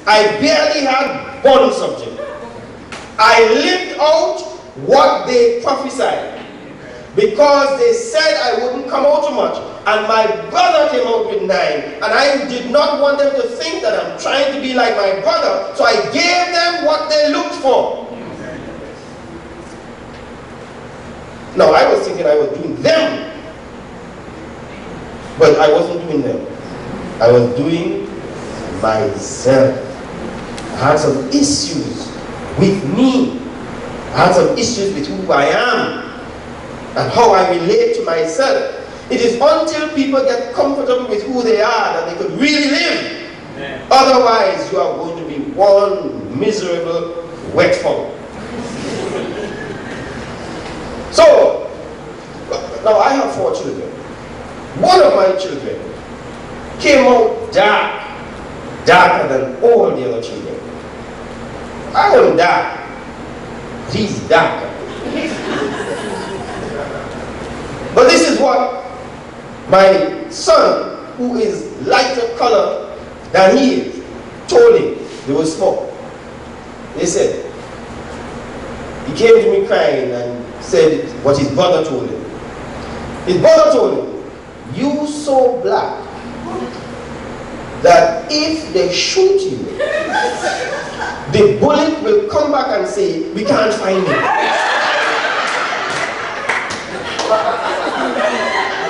I barely had one subject. I lived out what they prophesied. Because they said I wouldn't come out too much. And my brother came out with 9. And I did not want them to think that I'm trying to be like my brother. So I gave them what they looked for. Now I was thinking I was doing them. But I wasn't doing them. I was doing myself. I had some issues with me. I had some issues with who I am and how I relate to myself. It is until people get comfortable with who they are that they could really live. Yeah. Otherwise, you are going to be one miserable wet fall. So, now I have 4 children. One of my children came out darker than all the other children. I am dark. He's darker. But this is what my son, who is lighter color than he is, told him. They were small. They said, he came to me crying and said what his brother told him. His brother told him, "You so black that if they shoot you, the bullet will come back and say, we can't find you."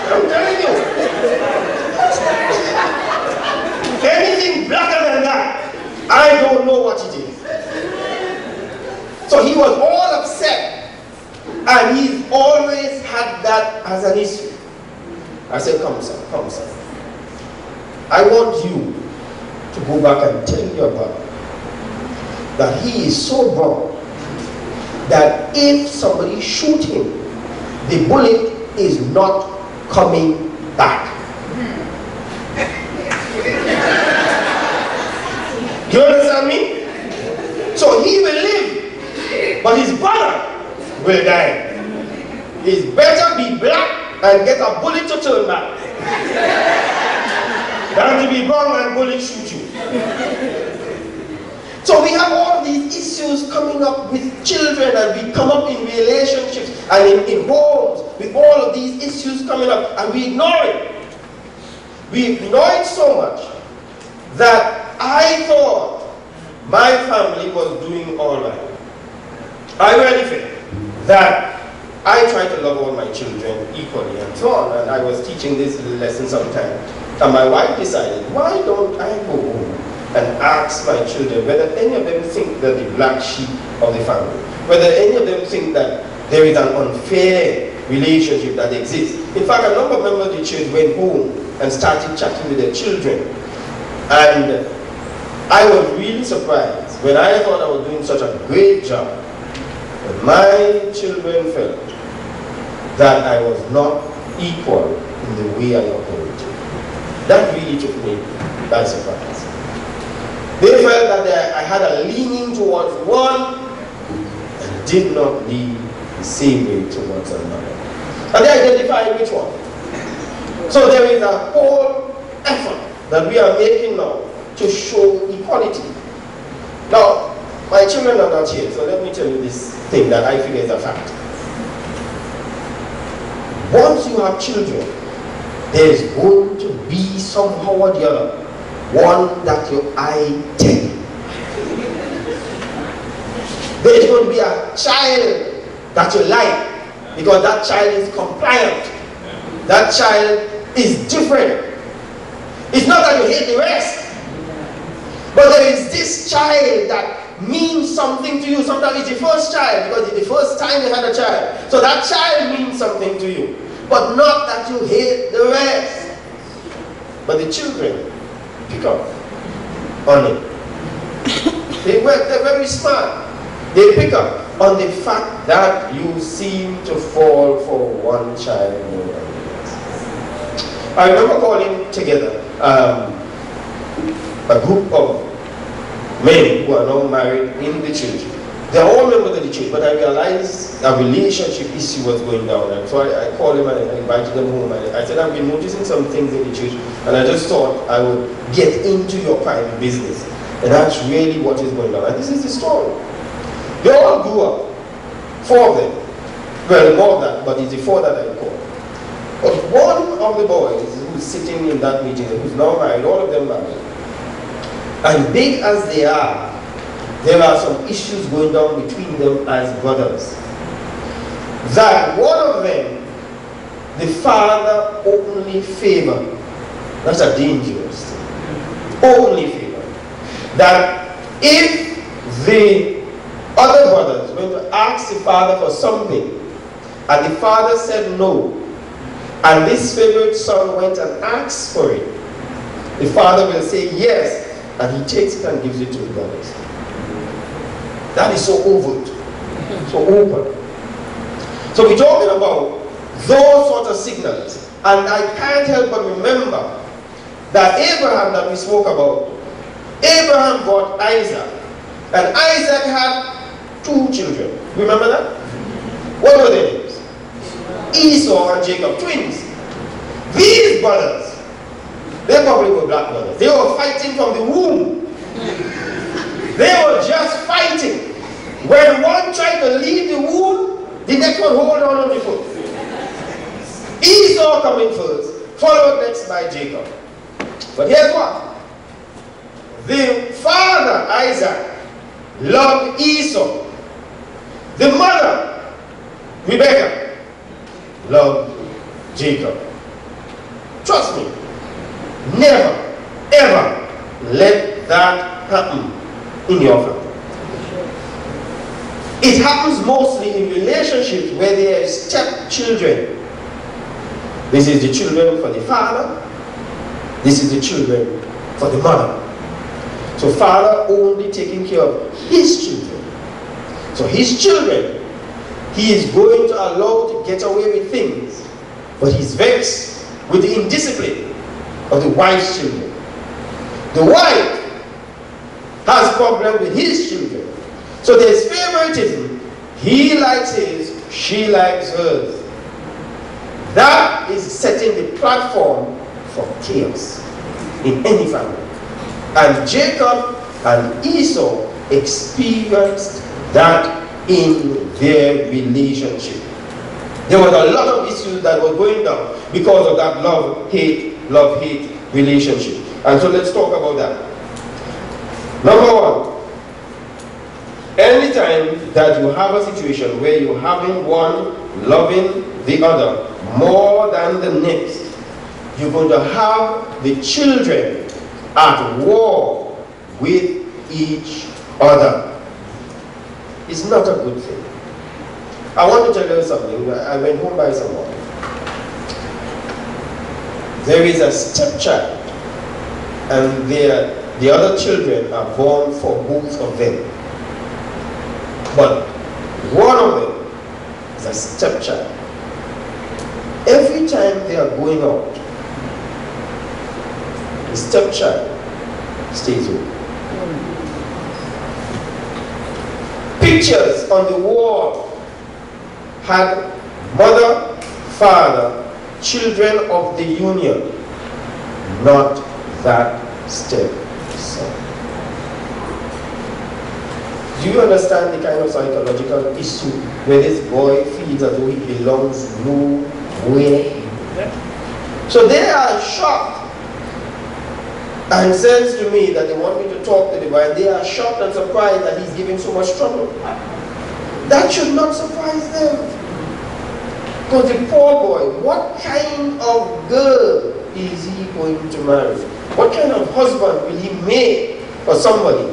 I'm telling you. Anything blacker than that, I don't know what it is. So he was all upset. And he's always had that as an issue. I said, come son. I want you to go back and tell your brother that he is so broad that if somebody shoot him, the bullet is not coming back. Do you understand me? So he will live, but his brother will die. It's better be black and get a bullet to turn back than to be brown and bullet shoot you. So we have all these issues coming up with children, and we come up in relationships and in homes with all of these issues coming up, and we ignore it. We ignore it so much that I thought my family was doing all right. I really feel that I try to love all my children equally and so on, and I was teaching this lesson sometime, and my wife decided, why don't I go home and ask my children whether any of them think they're the black sheep of the family, whether any of them think that there is an unfair relationship that exists. In fact, a number of members of the church went home and started chatting with their children, and I was really surprised when I thought I was doing such a great job, but my children felt that I was not equal in the way I operated. That really took me by surprise. They felt that I had a leaning towards one and did not lean the same way towards another. And they identified which one. So there is a whole effort that we are making now to show equality. Now, my children are not here, so let me tell you this thing that I feel is a fact. Once you have children, there is going to be somehow or the other one that your eye tell. There is going to be a child that you like because that child is compliant. That child is different. It's not that you hate the rest, but there is this child that means something to you. Sometimes it's the first child because it's the first time you had a child. So that child means something to you. But not that you hate the rest. But the children pick up on it. They're very smart. They pick up on the fact that you seem to fall for one child more than the rest. I remember calling together a group of men who are now married in the church. They are all members of the church, but I realized a relationship issue was going down, and so I called them and I invited them home, and I said, I've been noticing some things in the church, and I just thought I would get into your private business And that's really what is going on. And this is the story. They all grew up. 4 of them. Well, more than that, but it's the 4 that I call. But one of the boys who's sitting in that meeting, who's now married, all of them married, and big as they are, there are some issues going on between them as brothers. That one of them, the father only favored. That's a dangerous thing. Only favor. That if the other brothers went to ask the father for something, and the father said no, and this favorite son went and asked for it, the father will say yes, and he takes it and gives it to the brothers. That is so overt, so open. So we're talking about those sort of signals. And I can't help but remember that Abraham that we spoke about, Abraham brought Isaac. And Isaac had 2 children. Remember that? What were their names? Esau and Jacob, twins. These brothers, they probably were black brothers. They were fighting from the womb. They were just fighting. When one tried to leave the womb, the next one hold on the foot. Esau coming first, followed next by Jacob. But here's what? The father, Isaac, loved Esau. The mother, Rebekah, loved Jacob. Trust me, never, ever let that happen in your family. It happens mostly in relationships where there are stepchildren. This is the children for the father. This is the children for the mother. So father only taking care of his children. So his children, he is going to allow to get away with things, but he's vexed with the indiscipline of the wife's children. The wife has problem with his children. So there's favoritism. He likes his, she likes hers. That is setting the platform for chaos in any family. And Jacob and Esau experienced that in their relationship. There was a lot of issues that were going down because of that love-hate relationship. And so let's talk about that. Number 1, anytime that you have a situation where you're having one loving the other more than the next, you're going to have the children at war with each other. It's not a good thing. I want to tell you something. I went home by someone. There is a stepchild, and the other children are born for both of them. But one of them is a stepchild. Every time they are going out, the stepchild stays home. Pictures on the wall had mother, father, children of the union, not that stepson. Do you understand the kind of psychological issue where this boy feels as though he belongs nowhere? So they are shocked and says to me that they want me to talk to the boy. They are shocked and surprised that he's giving so much trouble. That should not surprise them. Because the poor boy, what kind of girl is he going to marry? What kind of husband will he make for somebody?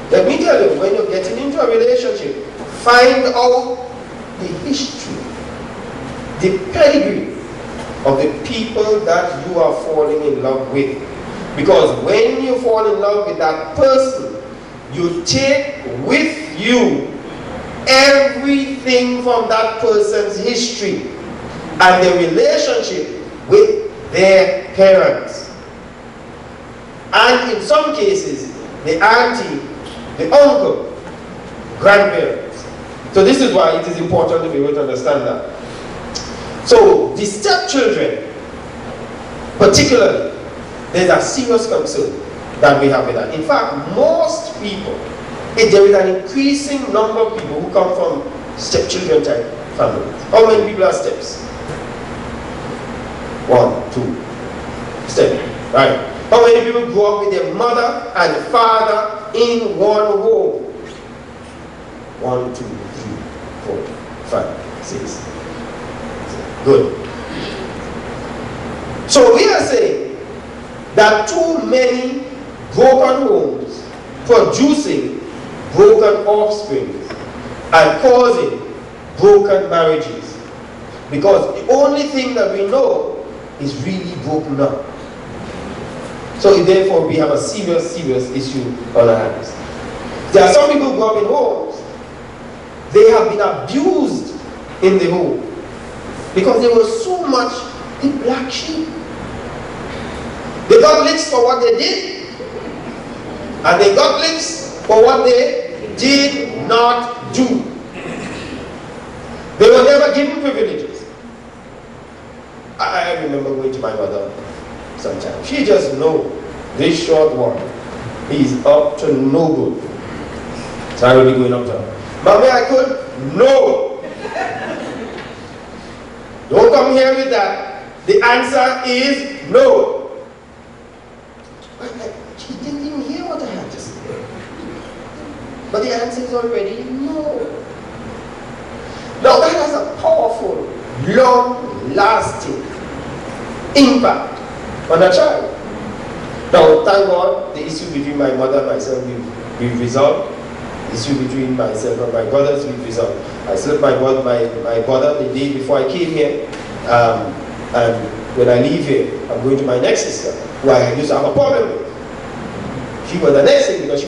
Let me tell you, when you're getting into a relationship, find out the history, the pedigree of the people that you are falling in love with. Because when you fall in love with that person, you take with you everything from that person's history and the relationship with their parents. And in some cases, the auntie, the uncle, grandparents. So this is why it is important to be able to understand that. So the stepchildren, particularly, there's a serious concern. that we have with that. In fact, most people, if there is an increasing number of people who come from stepchildren type families. How many people are steps? 1, 2, step, right? How many people grow up with their mother and father in one home? 1, 2, 3, 4, 5, 6. Good. So we are saying that too many broken homes producing broken offspring and causing broken marriages, because the only thing that we know is really broken up. So therefore we have a serious issue on our hands. There are some people who grow up in homes, they have been abused in the home because there was so much the black sheep. They got licks for what they did, and they got licks for what they did not do. They were never given privileges. I remember going to my mother sometimes. She just know this short one, he's up to no good. So I will be going up to her. Mommy, I could? No. Don't come here with that. The answer is no. She didn't even hear what I had to say. But the answer is already no. Now that has a powerful, long-lasting impact on a child. Now, thank God, the issue between my mother and myself, we've resolved. The issue between myself and my brothers, we've resolved. I slept my brother the day before I came here, and when I leave here, I'm going to my next sister, who I used to have a problem with. She was the next thing because she